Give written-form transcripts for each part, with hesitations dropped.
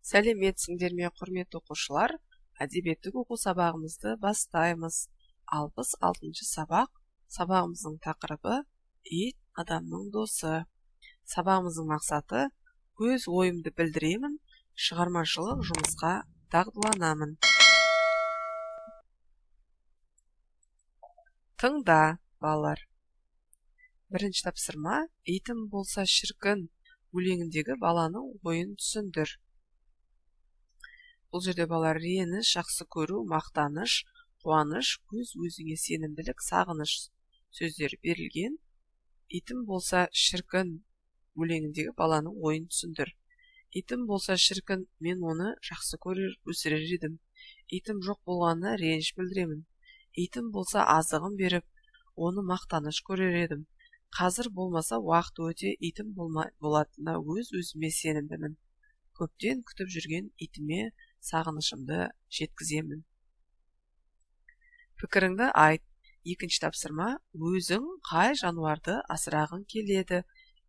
Сәлеметсіңдер ме, құрметті оқушылар? Әдебиеттік оқу сабағымызды бастаймыз. 66-шы сабақ. Сабағымыздың тақырыбы ит адамның досы. Сабағымыздың мақсаты өз ойымды білдіремін, шығармашылық жұмысқа дағдыланамын. Тыңда, балалар. Бірінші тапсырма: итім болса шіркін өлеңіндегі баланың ойын түсіндір. Бұл жерде балалар реніш, жақсы көру, мақтаныш, қуаныш, өз-өзіңе сенімділік, сағыныш сөздері берілген. Итім болса шіркін өлеңіндегі баланың ойын түсіндір. Итім болса шіркін, мен оны жақсы көрер, өсірер едім. Итім жоқ болғанына реніш білдіремін. Итім болса азығын беріп, оны мақтаныш көрер едім. Қазір болмаса уақыт өте итім болатынына өз-өзіме сенімдімін. Көптен күтіп жүрген итіме сағынышымды жеткіземін. Пікіріңді айт. Екінші тапсырма: өзің қай жануарды асырағың келеді?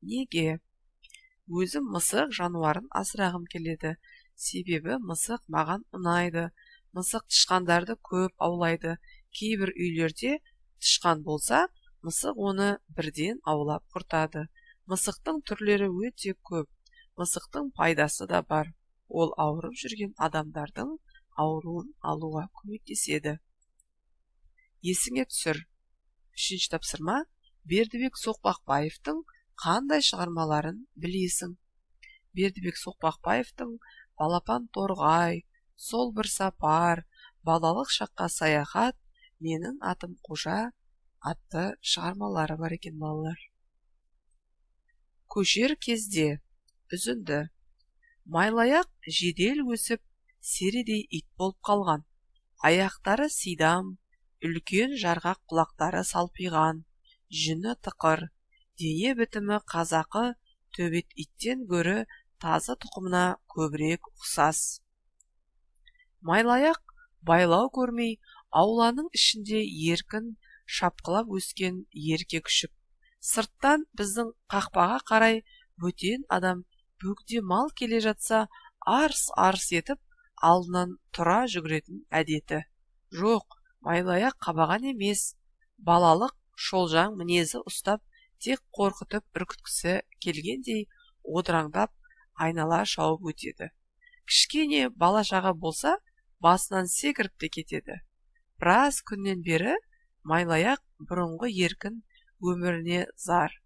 Неге? Өзім мысық жануарын асырағым келеді. Себебі мысық маған ұнайды. Мысық тышқандарды көп аулайды. Кейбір үйлерде тышқан болса, мысық оны бірден аулап құртады. Мысықтың түрлері өте көп. Мысықтың пайдасы да бар. Ол ауырып жүрген адамдардың ауруын алуға көмектеседі. Есіңе түсір. Үшінші тапсырма: Бердібек Соқпақбаевтың қандай шығармаларын білесің? Бердібек Соқпақбаевтың Балапан торғай, Сол бір сапар, Балалық шаққа саяхат, Менің атым Қожа атты шығармалары бар екен, балалар. Көшер кезде үзінді. Майлаяқ жедел өсіп, середей ит болып қалған. Аяқтары сидам, үлкен жарғақ құлақтары салпиған, жүні тықыр, дене бітімі қазақы төбет иттен гөрі тазы тұқымына көбірек ұқсас. Майлаяқ байлау көрмей, ауланың ішінде еркін шапқылап өскен еркек күшік. Сырттан біздің қақпаға қарай бөтен адам бөгде мал келе жатса, арс-арс етіп, алдынан тұра жүгіретін әдеті. Жоқ, Майлаяқ қабаған емес, балалық шолжаң мінезі ұстап, тек қорқытып үркіткісі келгендей одыраңдап, айнала шауып өтеді. Кішкене бала-шаға болса, басынан секіріп те кетеді. Біраз күннен бері Майлаяқ бұрынғы еркін өміріне зар.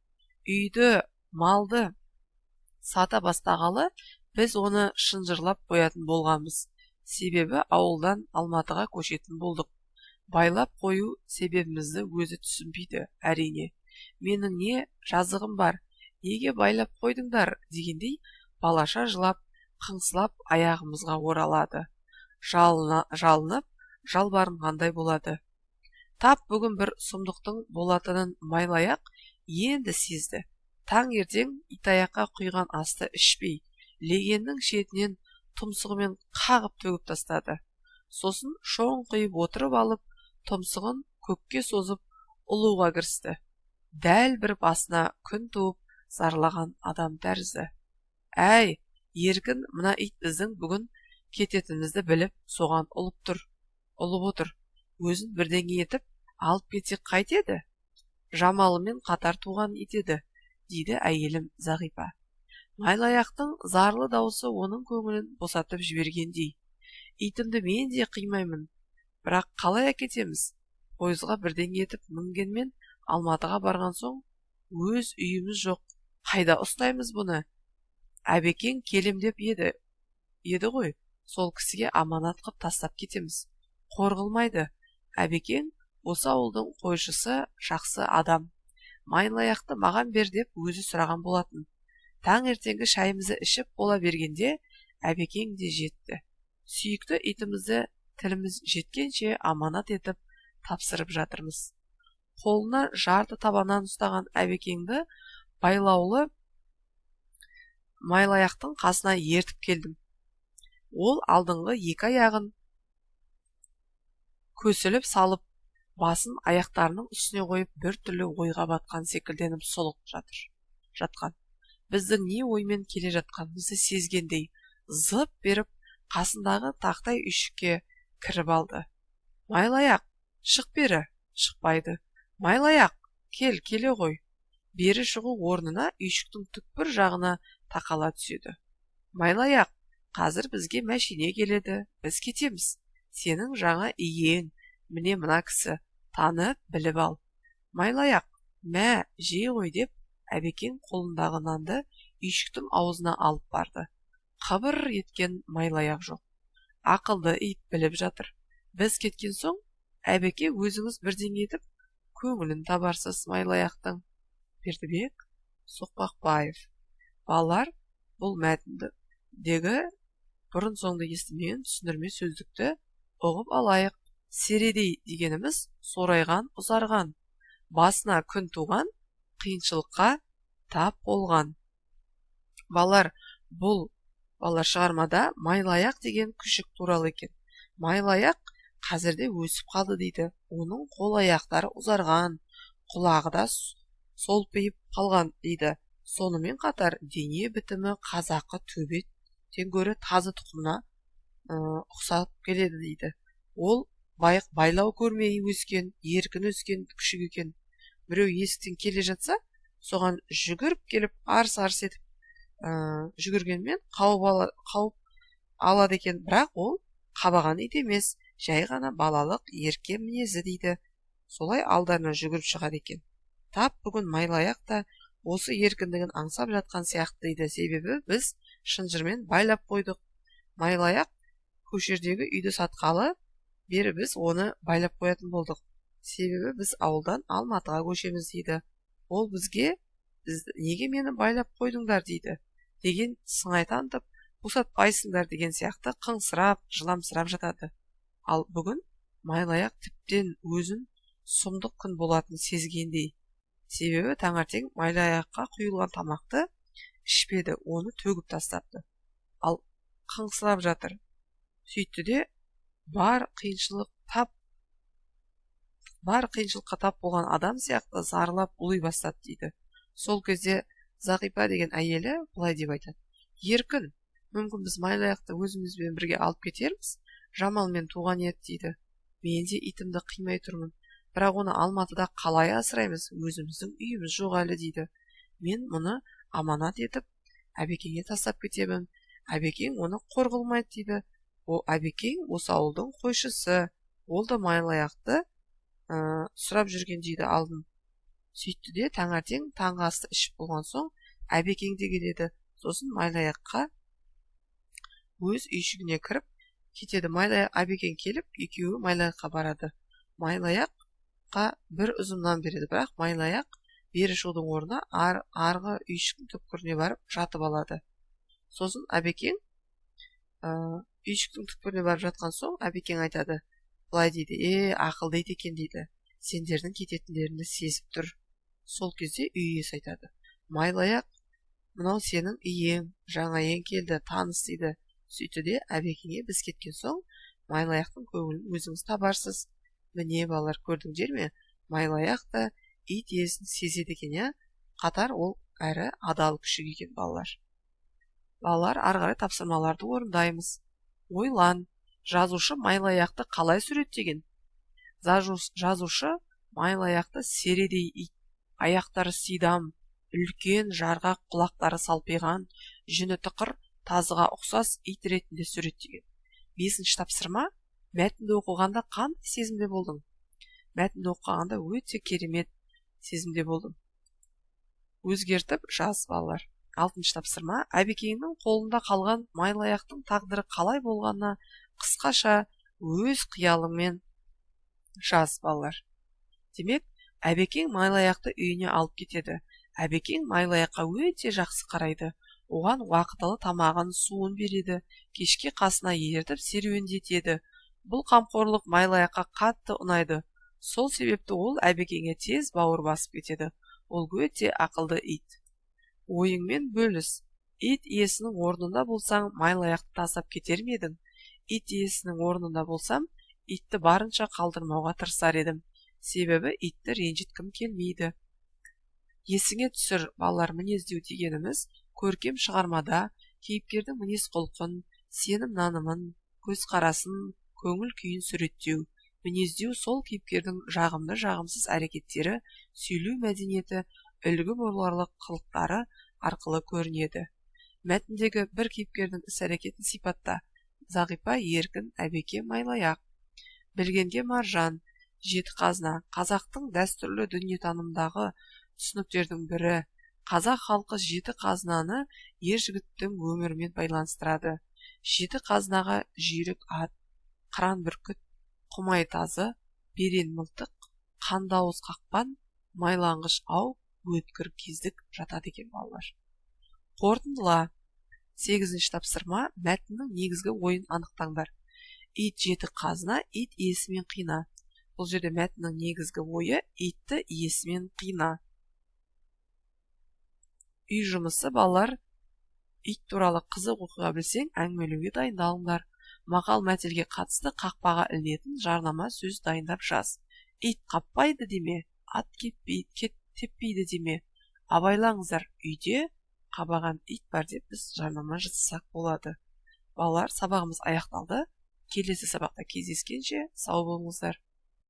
Үйді, малды сата бастағалы, біз оны шынжырлап қоятын болғанбыз. Себебі ауылдан Алматыға көшетін болдық. Байлап қою себебімізді өзі түсінбейді, әрине. Менің не жазығым бар, неге байлап қойдыңдар дегендей, балаша жылап, қыңсылап аяғымызға оралады. Жалынып, жалбарынғандай болады. Тап бүгін бір сұмдықтың болатынын Майлаяқ енді сезді. Таңертең итаяққа құйған асты ішпей, легеннің шетінен тұмсығымен қағып төгіп тастады. Сосын шоңқиып отырып алып, тұмсығын көкке созып, ұлуға кірісті. Дәл бір басына күн туып, зарлаған адам тәрізді. Әй, еркін, мына ит біздің бүгін кететінімізді біліп, соған ұлып отыр. Өзін бірдеңе етіп, алып кетсек қайтеді? Жамалымен қатар туған итеді, дейді әйелім Зағипа. Майлаяқтың зарлы даусы оның көңілін босатып жібергендей. Итімді мен де қимаймын. Бірақ қалай әкетеміз? Пойызға бірдеңе етіп мінгенмен Алматыға барған соң, өз үйіміз жоқ. Қайда ұстаймыз бұны? Әбекең келем деп еді ғой. Сол кісіге аманат қып тастап кетеміз. Қорғылмайды. Әбекең осы ауылдың қойшысы, жақсы адам. Майлаяқты маған бер деп өзі сұраған болатын. Таңертеңгі шайымызды ішіп бола бергенде Әбекең де жетті. Сүйікті итімізді тіліміз жеткенше аманат етіп тапсырып жатырмыз. Қолына жарты табаннан ұстаған Әбекеңді байлаулы Майлаяқтың қасына ертіп келдім. Ол алдыңғы екі аяғын көсіліп салып, басын аяқтарының үстіне қойып, бір түрлі ойға батқан секілденіп солық жатқан. Біздің не оймен келе жатқанымызды сезгендей, зып беріп қасындағы тақтай үйшікке кіріп алды. Майлаяқ, шық бері. Шықпайды. Майлаяқ, келе ғой. Бері шығу орнына үйшіктің түкпір жағына тақала түседі. Майлаяқ, қазір бізге мәшине келеді, біз кетеміз. Сенің жаңа иең, міне мына кісі, танып біліп ал. Майлаяқ, мә, жей ғой деп, әбекең қолындағы нанды үйшіктің аузына алып барды. Қыбыр еткен Майлаяқ жоқ. Ақылды ит біліп жатыр. Біз кеткен соң, әбеке өзіңіз бірдеңе етіп, көңілін табарсыз Майлаяқтың. Бердібек Соқпақбаев. Балалар, бұл мәтіндегі бұрын соңды естімеген түсіндірме сөздікті ұғып алайық. Середей дегеніміз сорайған, ұзарған. Басына күн туған, қиыншылыққа тап болған. Балалар, бұл шығармада Майлаяқ деген күшік туралы екен. Майлаяқ қазірде өсіп қалды дейді. Оның қол аяқтары ұзарған, құлағы да солпиып қалған дейді. Сонымен қатар дене бітімі қазақы төбеттен гөрі тазы тұқымына ұқсап келеді дейді. Ол байлау көрмей өскен, еркін өскен күшік екен. Біреу есіктен келе жатса, соған жүгіріп келіп арс-арс етіп жүгіргенмен қауып алады екен. Бірақ ол қабаған ит емес, жай ғана балалық ерке мінезі дейді. Солай алдарына жүгіріп шығады екен. Тап бүгін Майлаяқ та осы еркіндігін аңсап жатқан сияқты дейді. Себебі біз шынжырмен байлап қойдық. Майлаяқ көшердегі үйді сатқалы бері біз оны байлап қоятын болдық. Себебі біз ауылдан Алматыға көшеміз дейді. Ол бізге неге мені байлап қойдыңдар дейді. Деген сыңай танытып, босатпайсыңдар деген сияқты қыңсырап, жыламсырап жатады. Ал бүгін Майлаяқ тіптен өзін сұмдық күн болатын сезгендей. Себебі таңертең Майлаяққа құйылған тамақты ішпеді, оны төгіп тастапты. Ал қыңсырап жатыр. Сөйтті де бар қиыншылыққа тап болған адам сияқты зарлап ұлый бастады дейді. Сол кезде Зағипа деген әйелі былай деп айтады. Еркін, мүмкін біз Майлаяқты өзімізбен бірге алып кетерміз, Жамалмен туған еді дейді. Мен де итімді қимай тұрмын. Бірақ оны Алматыда қалай асыраймыз, өзіміздің үйіміз жоқ әлі дейді. Мен мұны аманат етіп, әбекеңе тастап кетемін. Әбекең оны қор қылмайды дейді. Ол әбекең осы ауылдың қойшысы. Ол да Майлаяқты сұрап жүрген дейді алдын. Сөйтті де таңертең таңғы асты ішіп болған соң әбекең де келеді. Сосын Майлаяққа өз үйшігіне кіріп кетеді. Майлаяқ әбекең келіп, екеуі Майлаяққа барады. Майлаяққа бір үзім нан береді, бірақ Майлаяқ бері шығудың орнына арғы үйшіктің түкпіріне барып жатып алады. Сосын әбекең үйшіктің түкпіріне барып жатқан соң әбекең айтады. Былай дейді, ақылды ит екен дейді. Сендердің кететіндеріңді сезіп тұр. Сол кезде үй иесі айтады. Майлаяқ, мынау сенің иең, жаңа иең келді, таныс дейді. Сөйтті де әбекеңе біз кеткен соң Майлаяқтың көңілін өзіңіз табарсыз. Міне балалар, көрдіңдер ме? Майлаяқ та ит иесін сезеді екен, я? Қатар ол әрі адал күшік екен балалар. Балалар, ары қарай тапсырмаларды орындаймыз. Ойлан, жазушы Майлаяқты қалай суреттеген? Жазушы Майлаяқты середей ит, аяқтары сидам, үлкен жарғақ құлақтары салпиған, жүні тықыр тазыға ұқсас ит ретінде суреттеген. 5-ші тапсырма, мәтінді оқығанда қандай сезімде болдың? Мәтінді оқығанда өте керемет сезімде болдым. Өзгертіп жаз балалар. 6-ші тапсырма, әбекеңнің қолында қалған Майлаяқтың тағдыры қалай болғанына қысқаша өз қиялыңмен жаз балалар. Демек, әбекең Майлаяқты үйіне алып кетеді. Әбекең Майлаяққа өте жақсы қарайды. Оған уақытылы тамағын, суын береді, кешке қасына ертіп серуендетеді. Бұл қамқорлық Майлаяққа қатты ұнайды. Сол себепті ол әбекеңе тез бауыр басып кетеді. Ол өте ақылды ит. Ойыңмен бөліс. Ит иесінің орнында болсаң, Майлаяқты тастап кетер ме едің? Ит иесінің орнында болсам, итті барынша қалдырмауға тырысар едім. Себебі итті ренжіткім келмейді. Есіңе түсір, балалар, мінездеу дегеніміз көркем шығармада кейіпкердің мінез құлқын, сенім нанымын, көзқарасын, көңіл күйін суреттеу. Мінездеу сол кейіпкердің жағымды жағымсыз әрекеттері, сөйлеу мәдениеті, үлгі боларлық қылықтары арқылы көрінеді. Мәтіндегі бір кейіпкердің іс-әрекетін сипатта: Зағипа еркін, әбеке майлаяқ. Білгенге маржан, жеті қазына. Қазақтың дәстүрлі дүниетанымдағы түсініктердің бірі. Қазақ халқы жеті қазынаны ер жігіттің өмірімен байланыстырады. Жеті қазынаға жүйрік ат, қыран бүркіт, құмай тазы, берен мылтық, қандауыз қақпан, майланғыш ау, өткір кездік жатады екен балалар. Қорытындыла. 8-ші тапсырма. Мәтіннің негізгі ойын анықтаңдар. Ит жеті қазына, ит иесімен қина. Бұл жерде мәтіннің негізгі ойы итті иесімен қина. Үй жұмысы. Балалар, ит туралы қызық оқиға білсең, әңгімелеуге дайындалыңдар. Мақал мәтелге қатысты қақпаға ілінетін жарнама сөз дайындап жаз. Ит қаппайды деме, ат теппейді деме. Абайлаңыздар, үйде қабаған ит бар деп біз жарнама жасасақ болады. Балалар, сабағымыз аяқталды. Келесі сабақта кездескенше сау болыңыздар.